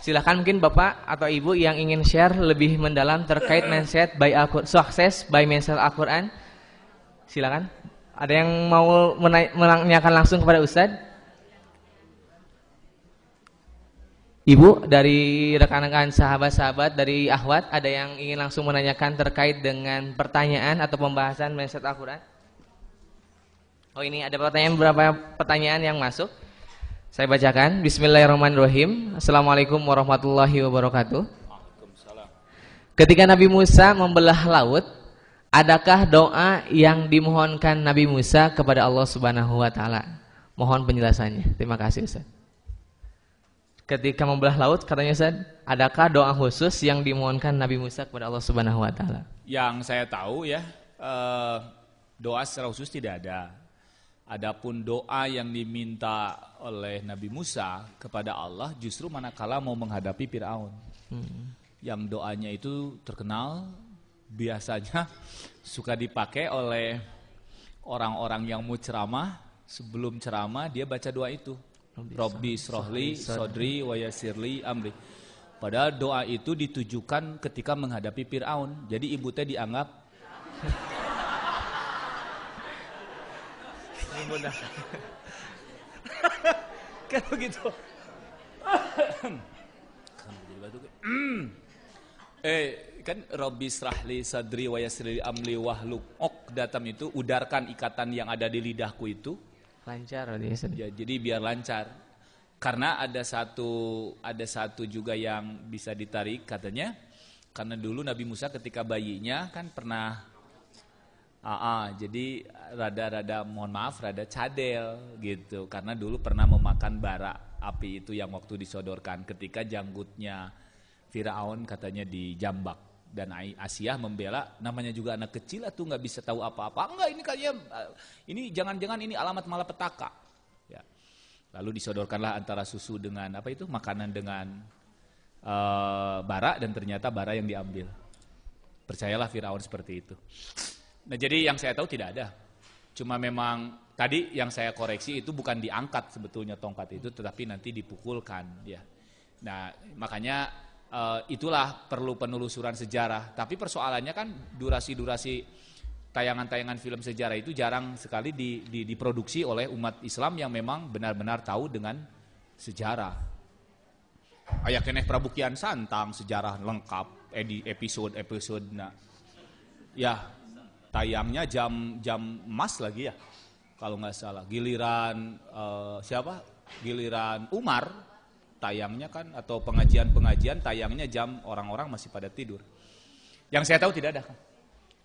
Silahkan mungkin Bapak atau Ibu yang ingin share lebih mendalam terkait mindset by sukses by mindset Al-Quran. Silakan. Ada yang mau menanyakan langsung kepada Ustadz? Ibu dari rekan-rekan sahabat-sahabat dari Akhwat, ada yang ingin langsung menanyakan terkait dengan pertanyaan atau pembahasan mindset Al-Quran? Oh, ini ada beberapa pertanyaan yang masuk. Saya bacakan. Bismillahirrahmanirrahim. Assalamualaikum warahmatullahi wabarakatuh. Ketika Nabi Musa membelah laut, adakah doa yang dimohonkan Nabi Musa kepada Allah Subhanahu wa taala? Mohon penjelasannya. Terima kasih, Ustaz. Ketika membelah laut, katanya Ustaz, adakah doa khusus yang dimohonkan Nabi Musa kepada Allah Subhanahu wa taala? Yang saya tahu ya, doa secara khusus tidak ada. Adapun doa yang diminta oleh Nabi Musa kepada Allah justru manakala mau menghadapi Fir'aun. Yang doanya itu terkenal, biasanya suka dipakai oleh orang-orang yang mau ceramah. Sebelum ceramah dia baca doa itu, Robbi srohli sodri wa yasirli amri. Padahal doa itu ditujukan ketika menghadapi Fir'aun. Jadi ibu teh dianggap kan begitu. Kan Robbi srahli sadri wa yassirli amli wahlul 'uqdatam itu udarkan ikatan yang ada di lidahku itu Lancar ya, jadi biar lancar. Karena ada satu juga yang bisa ditarik katanya. Karena dulu Nabi Musa ketika bayinya kan pernah jadi rada mohon maaf rada cadel gitu. Karena dulu pernah memakan bara api itu yang waktu disodorkan ketika janggutnya Firaun katanya dijambak. Dan Asiyah membela, namanya juga anak kecil atau nggak bisa tahu apa-apa. Enggak, ini kayaknya ini jangan-jangan ini alamat malapetaka. Ya. Lalu disodorkanlah antara susu dengan makanan dengan bara, dan ternyata bara yang diambil. Percayalah Firaun seperti itu. Nah, jadi yang saya tahu tidak ada. Cuma memang tadi yang saya koreksi itu bukan diangkat sebetulnya tongkat itu, tetapi nanti dipukulkan ya. Nah, makanya itulah perlu penelusuran sejarah. Tapi persoalannya kan durasi-durasi tayangan-tayangan film sejarah itu jarang sekali diproduksi oleh umat Islam yang memang benar-benar tahu dengan sejarah. Aya keneh Prabu Kian Santang sejarah lengkap di episode. Nah, ya tayangnya jam emas lagi ya kalau nggak salah. Giliran Giliran Umar tayangnya kan, atau pengajian tayangnya jam orang-orang masih pada tidur. Yang saya tahu tidak ada kan.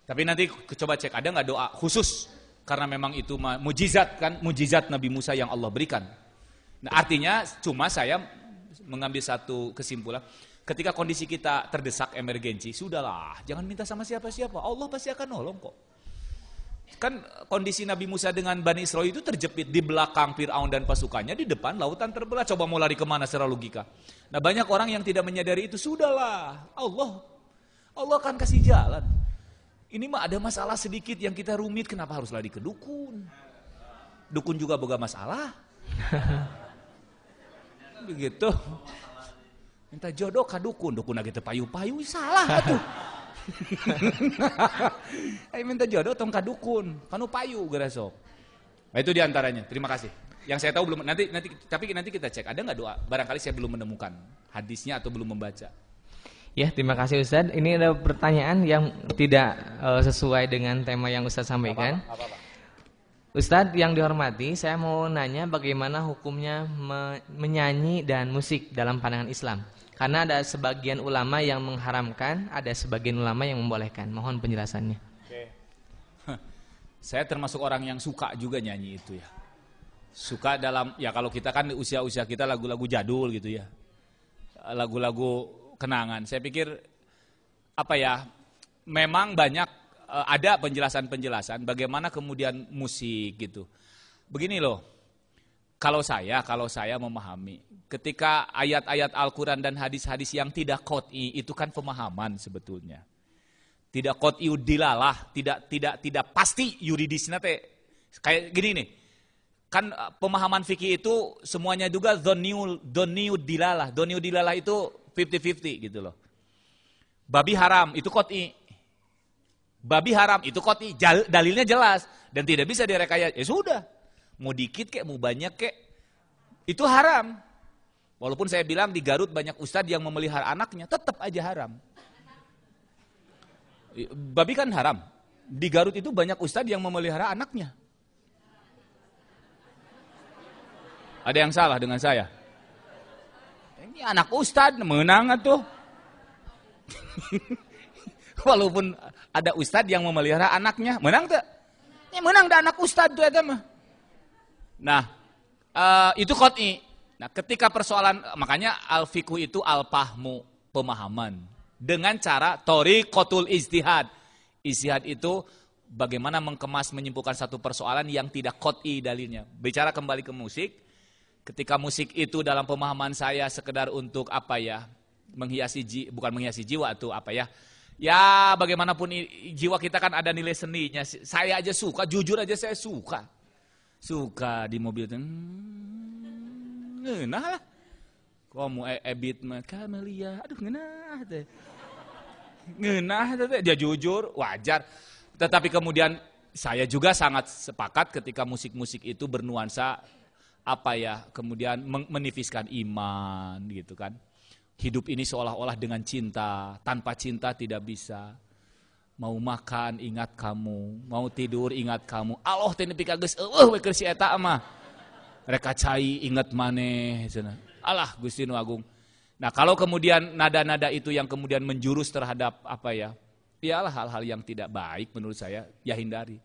Tapi nanti coba cek ada nggak doa khusus karena memang itu mujizat kan, mujizat Nabi Musa yang Allah berikan. Nah, artinya cuma saya mengambil satu kesimpulan, ketika kondisi kita terdesak emergensi, sudahlah, jangan minta sama siapa-siapa, Allah pasti akan nolong kok. Kan kondisi Nabi Musa dengan Bani Israel itu terjepit di belakang Fir'aun dan pasukannya, di depan lautan terbelah, coba mau lari kemana secara logika. Nah, banyak orang yang tidak menyadari itu, sudahlah, Allah akan kasih jalan. Ini mah ada masalah sedikit yang kita rumit, kenapa harus lari ke dukun? Dukun juga boga masalah. Begitu. Minta jodoh ka dukun lagi teu payu-payu, salah atuh. Minta jodoh tong ka dukun, kanu payu geura sok. Nah, itu diantaranya. Terima kasih. Yang saya tahu belum tapi nanti kita cek ada nggak doa. Barangkali saya belum menemukan hadisnya atau belum membaca. Ya, terima kasih Ustadz. Ini ada pertanyaan yang tidak sesuai dengan tema yang Ustadz sampaikan. Apa? Ustadz yang dihormati, saya mau nanya bagaimana hukumnya menyanyi dan musik dalam pandangan Islam. Karena ada sebagian ulama yang mengharamkan, ada sebagian ulama yang membolehkan. Mohon penjelasannya. Oke. Saya termasuk orang yang suka juga nyanyi itu ya. Suka dalam, ya kalau kita kan usia-usia kita lagu-lagu jadul gitu ya. Lagu-lagu kenangan. Saya pikir memang banyak ada penjelasan-penjelasan bagaimana kemudian musik gitu. Begini loh. Kalau saya memahami, ketika ayat-ayat Al-Quran dan hadis-hadis yang tidak qot'i itu kan pemahaman sebetulnya. Tidak qot'i dilalah, tidak pasti yuridisnya teh. Kayak gini nih, kan pemahaman fikih itu semuanya juga dhonniyu dilalah. Dhonniyu dilalah itu 50-50 gitu loh. Babi haram itu qot'i. Babi haram itu qot'i. Dalilnya jelas dan tidak bisa direkayasa. Ya sudah. Mau dikit kek, mau banyak kek. Itu haram. Walaupun saya bilang di Garut banyak ustadz yang memelihara anaknya, tetap aja haram. Babi kan haram. Di Garut itu banyak ustadz yang memelihara anaknya. Ada yang salah dengan saya? Ini anak ustadz, menang tuh. Walaupun ada ustadz yang memelihara anaknya, menang tak? Ini menang dah anak ustadz tuh ya mah. Nah, itu qot'i. Nah, ketika persoalan, makanya al-fiqhu itu al-fahmu, pemahaman. Dengan cara thoriqatul ijtihad. Ijtihad itu bagaimana mengemas, menyimpulkan satu persoalan yang tidak qot'i dalilnya. Bicara kembali ke musik, ketika musik itu dalam pemahaman saya sekedar untuk apa ya, bukan menghiasi jiwa atau apa ya. Ya bagaimanapun jiwa kita kan ada nilai seninya. Saya aja suka, jujur aja saya suka. Suka di mobil itu. Ngeunah lah. Kamu ebit mah Kamelia. Aduh ngeunah teh. Ngeunah teh, dia jujur, wajar. Tetapi kemudian saya juga sangat sepakat ketika musik-musik itu bernuansa apa ya, kemudian menifiskan iman gitu kan. Hidup ini seolah-olah dengan cinta, tanpa cinta tidak bisa. Mau makan ingat kamu, mau tidur ingat kamu. Allah teh nepi ka geus eueuh we keur si eta mah. Reka cai ingat maneh cenah. Allah Gusti Nu Agung. Nah, kalau kemudian nada-nada itu yang kemudian menjurus terhadap apa ya? Ialah hal-hal yang tidak baik menurut saya, ya hindari.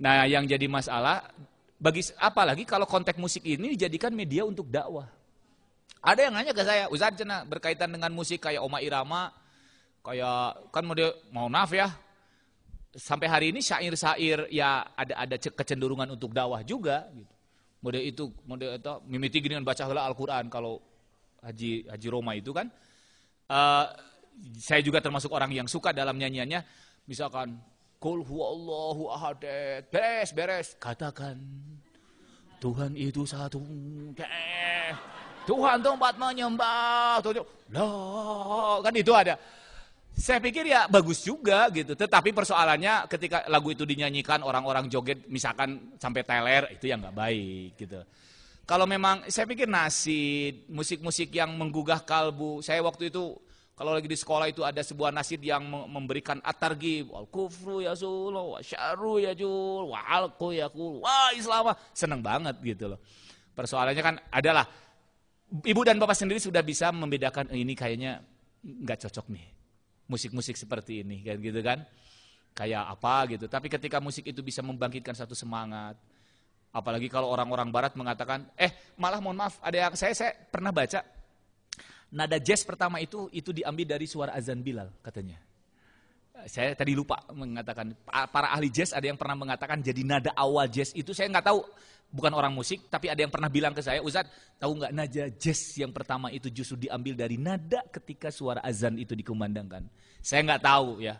Nah, yang jadi masalah apalagi kalau konteks musik ini dijadikan media untuk dakwah. Ada yang nanya ke saya, Ustaz cenah berkaitan dengan musik kayak Oma Irama, kayak kan mau maaf ya, sampai hari ini syair-syair ya ada kecenderungan untuk dakwah juga gitu. Mode itu mimiti gini baca heula Al-Qur'an kalau Haji Roma itu kan. Saya juga termasuk orang yang suka dalam nyanyiannya misalkan Qul huwallahu ahad, beres katakan Tuhan itu satu. Tuhan tempat menyembah, kan itu ada. Saya pikir ya bagus juga gitu. Tetapi persoalannya ketika lagu itu dinyanyikan orang-orang joget misalkan sampai teler, itu yang nggak baik gitu. Kalau memang saya pikir nasid, musik-musik yang menggugah kalbu. Saya waktu itu kalau lagi di sekolah itu ada sebuah nasid yang memberikan at-targhib, wal kufru yazul, wa syarru yazul, wa alqu yaqul, wa Islam. Seneng banget gitu loh. Persoalannya kan adalah ibu dan bapak sendiri sudah bisa membedakan ini kayaknya nggak cocok nih musik-musik seperti ini kan gitu kan, kayak apa gitu. Tapi ketika musik itu bisa membangkitkan satu semangat, apalagi kalau orang-orang barat mengatakan malah mohon maaf, ada yang saya pernah baca nada jazz pertama itu diambil dari suara azan Bilal katanya. Saya tadi lupa mengatakan, para ahli jazz ada yang pernah mengatakan jadi nada awal jazz itu, saya nggak tahu, bukan orang musik, tapi ada yang pernah bilang ke saya, Ustaz, tahu nggak nada jazz yang pertama itu justru diambil dari nada ketika suara azan itu dikumandangkan. Saya nggak tahu ya,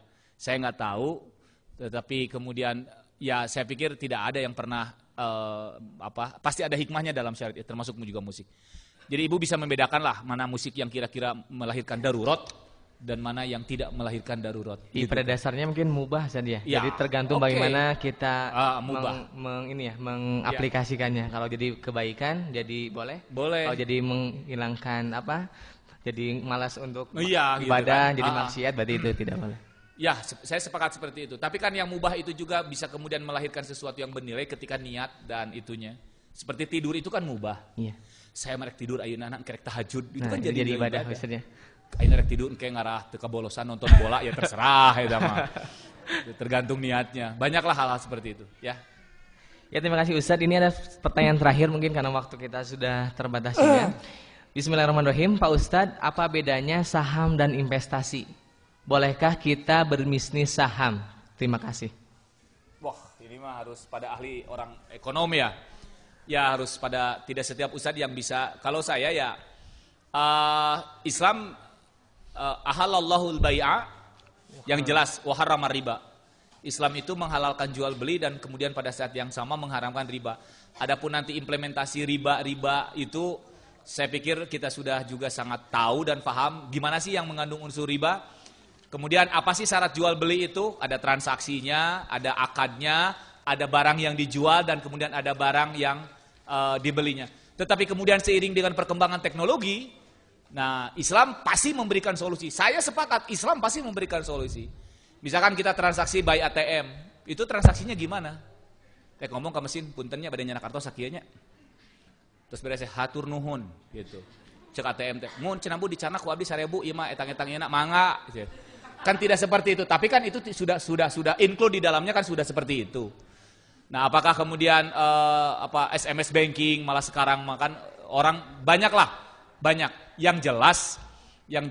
tetapi kemudian ya saya pikir tidak ada yang pernah pasti ada hikmahnya dalam syariat, termasuk juga musik. Jadi ibu bisa membedakan lah mana musik yang kira-kira melahirkan darurat dan mana yang tidak melahirkan darurat. Gitu. Pada dasarnya mungkin mubah saja. Ya. Jadi tergantung bagaimana kita mengaplikasikannya. Ya. Kalau jadi kebaikan, jadi boleh. Kalau jadi menghilangkan jadi malas untuk ibadah, gitu kan. Jadi maksiat, berarti itu tidak boleh. Ya, saya sepakat seperti itu. Tapi kan yang mubah itu juga bisa kemudian melahirkan sesuatu yang bernilai ketika niat dan itunya. Seperti tidur itu kan mubah. Iya. Saya merek tidur ayeuna anak kerek tahajud itu kan jadi ibadah maksudnya. Ayeuna rek tidur engke ngarah teu kabolosan nonton bola ya terserah eta mah. Tergantung niatnya. Banyaklah hal-hal seperti itu, ya. Ya, terima kasih Ustadz. Ini ada pertanyaan terakhir mungkin karena waktu kita sudah terbatas ya. Bismillahirrahmanirrahim. Pak Ustadz, apa bedanya saham dan investasi? Bolehkah kita berbisnis saham? Terima kasih. Wah, ini mah harus pada ahli orang ekonomi ya. Ya harus pada, tidak setiap ustadz yang bisa. Kalau saya ya Islam ahalallahul bai'a, yang jelas wa harrama riba. Islam itu menghalalkan jual beli dan kemudian pada saat yang sama mengharamkan riba. Adapun nanti implementasi riba itu saya pikir kita sudah juga sangat tahu dan paham gimana sih yang mengandung unsur riba. Kemudian apa sih syarat jual beli itu? Ada transaksinya, ada akadnya, ada barang yang dijual dan kemudian ada barang yang dibelinya. Tetapi kemudian seiring dengan perkembangan teknologi, nah Islam pasti memberikan solusi. Saya sepakat Islam pasti memberikan solusi. Misalkan kita transaksi by ATM, itu transaksinya gimana? Ngomong ke mesin, puntennya pada nyana kartos sakieunya. Terus beres hatur nuhun gitu. Cek ATM teh, mun cenah bu dicana ku abdi 1000 ieu mah etang-etang ieu mangga gitu. Kan tidak seperti itu, tapi kan itu sudah include di dalamnya kan sudah seperti itu. Nah, apakah kemudian SMS banking malah sekarang makan orang banyak. Yang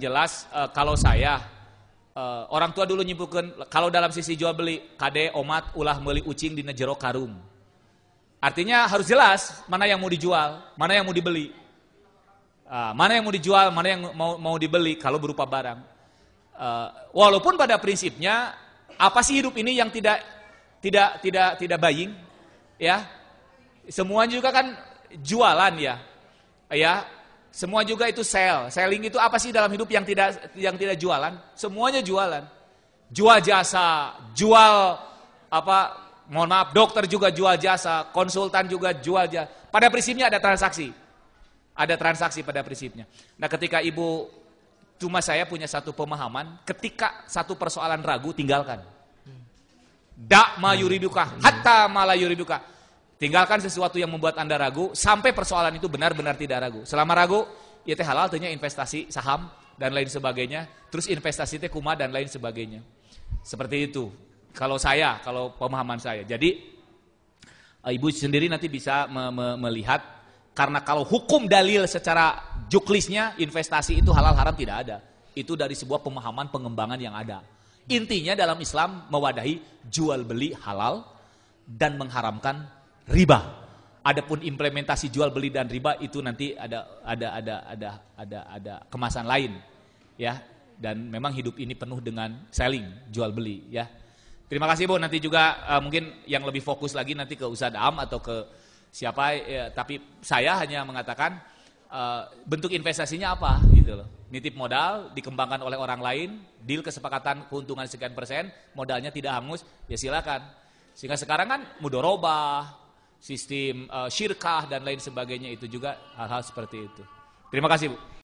jelas kalau saya orang tua dulu nyimpulkan kalau dalam sisi jual beli kade omat ulah meuli ucing dina jero karung. Artinya harus jelas mana yang mau dijual, mana yang mau dibeli. Mana yang mau dijual, mana yang mau dibeli kalau berupa barang. Walaupun pada prinsipnya apa sih hidup ini yang tidak buying, ya. Semuanya juga kan jualan ya. Ya. Semua juga itu sell. Selling itu apa sih dalam hidup yang tidak jualan? Semuanya jualan. Jual jasa, jual mohon maaf, dokter juga jual jasa, konsultan juga jual jasa. Pada prinsipnya ada transaksi. Ada transaksi pada prinsipnya. Nah, ketika cuma saya punya satu pemahaman, ketika satu persoalan ragu tinggalkan. Da ma yuriduka hatta ma la yuriduka. Tinggalkan sesuatu yang membuat Anda ragu sampai persoalan itu benar-benar tidak ragu. Selama ragu, ya teh halal tehnya investasi saham dan lain sebagainya, terus investasi teh kumaha dan lain sebagainya. Seperti itu. Kalau pemahaman saya. Jadi ibu sendiri nanti bisa melihat karena kalau hukum dalil secara juklisnya investasi itu halal haram tidak ada. Itu dari sebuah pemahaman pengembangan yang ada. Intinya dalam Islam mewadahi jual beli halal dan mengharamkan riba. Adapun implementasi jual beli dan riba itu nanti ada kemasan lain, ya. Dan memang hidup ini penuh dengan selling, jual beli, ya. Terima kasih Bu. Nanti juga mungkin yang lebih fokus lagi nanti ke Ustadz Am atau ke siapa. Ya, tapi saya hanya mengatakan bentuk investasinya apa, gitu loh. Nitip modal dikembangkan oleh orang lain, deal kesepakatan keuntungan sekian persen, modalnya tidak hangus, ya silakan. Sehingga sekarang kan mudorobah, sistem syirkah dan lain sebagainya itu juga hal-hal seperti itu. Terima kasih Bu.